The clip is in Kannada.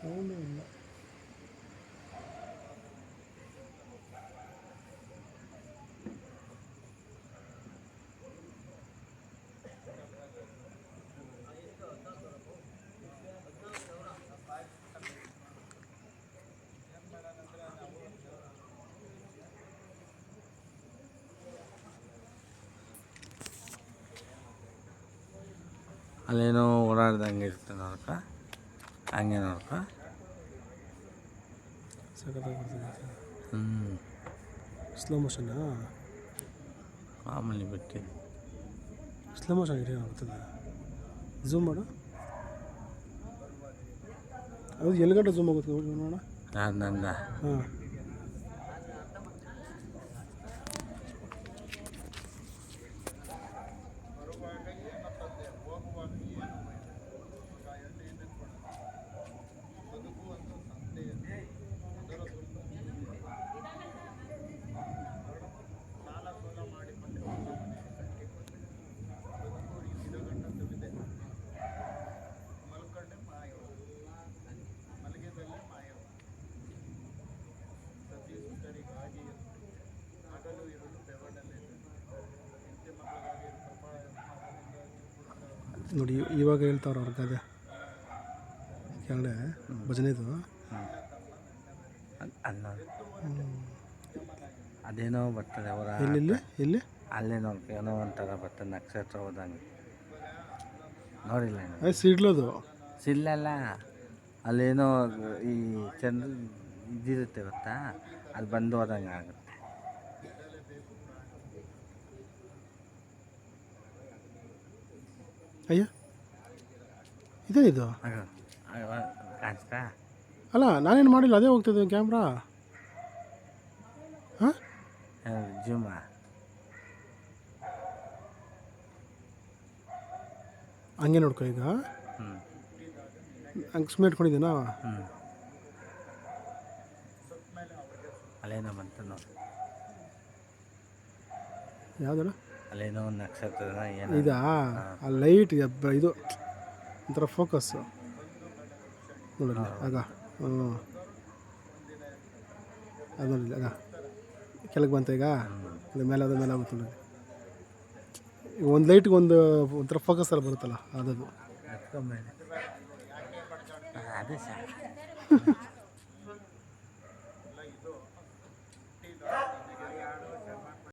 ಸೌಂಡೇ ಇಲ್ಲ. ಅಲ್ಲೇನೋ ಓಡಾಡ್ದಂಗೆ ಇರುತ್ತೆ ನೋಡ್ಕ, ಹಂಗೆ ನೋಡ್ಕ. ಸಖತ್ತಾಗಿ ಬರ್ತದೆ. ಹ್ಞೂ ಸ್ಲೋ ಮೋಷನಾ? ಮಾಮೂಲಿ ಬಿಟ್ಟು ಸ್ಲೋ ಮೋಷನ್ ಇರೋ ಬರ್ತದೆ. ಝೂಮ್ ಮಾಡು. ಅದು ಎಲ್ಲಿ ಗಂಟೆ ಝೂಮ್ ಆಗುತ್ತೆ ನೋಡೋಣ. ಯಾರು ನಂದ? ಹಾಂ, ನೋಡಿ ಇವಾಗ ಹೇಳ್ತಾವ್ರೆ ಅವ್ರ ಗಾದೆ ಕೆಳಗಡೆ ಭಜನೆದು. ಅಲ್ಲ ಅದೇನೋ ಬರ್ತದೆ ಅವರ ಎಲ್ಲಿ ಅಲ್ಲೇ ನೋಡ್ಕೊ, ಏನೋ ಒಂಥರ ಬರ್ತದೆ ನಕ್ಷತ್ರ ಹೋದಂಗೆ. ನೋಡಿಲ್ಲ ಅದು ಸಿಡ್ಲದು. ಸಿಲ್ಲಲ್ಲ, ಅಲ್ಲೇನೋ ಈ ಚಂದ್ರ ಇದಿರುತ್ತೆ ಗೊತ್ತಾ, ಅಲ್ಲಿ ಬಂದು ಹೋದಂಗೆ ಆಗುತ್ತೆ. ಅಯ್ಯೋ ಇದೇ ಇದು. ಕಾಣಿಸ್ತಾ? ಅಲ್ಲ ನಾನೇನು ಮಾಡಿಲ್ಲ, ಅದೇ ಹೋಗ್ತಿದ್ದೆ ಕ್ಯಾಮ್ರಾ. ಹಾಂ, ಜೂಮ ಹಂಗೆ ನೋಡ್ಕೊ ಈಗ. ಹಂಗೆ ಸುಮ್ಮನೆ ಇಟ್ಕೊಂಡಿದ್ದೀನಾ? ಅಲ್ಲೇನೋ ಬಂತು ನೋಡಿ. ಯಾವ್ದು? ಅಲ್ಲೇನೋ ಒಂದು ನಕ್ಷತ್ರ ಏನೋ ಇದಾ? ಆ ಲೈಟ್ ಇದು ಒಂಥರ ಫೋಕಸ್ಸು ನೋಡಲ್ಲ ಆಗ. ಹ್ಞೂ, ಅದು ನೋಡಿಲ್ಲ ಆಗ ಕೆಳಗೆ ಬಂತ. ಈಗ ಮೇಲೆ ಅದು ಮೇಲೆ ಆಗುತ್ತೆ ನೋಡಿ. ಈಗ ಒಂದು ಲೈಟ್ಗೆ ಒಂಥರ ಫೋಕಸ್ ಎಲ್ಲ ಬರುತ್ತಲ್ಲ, ಅದದು. ಅದೇ ಸಾಕು.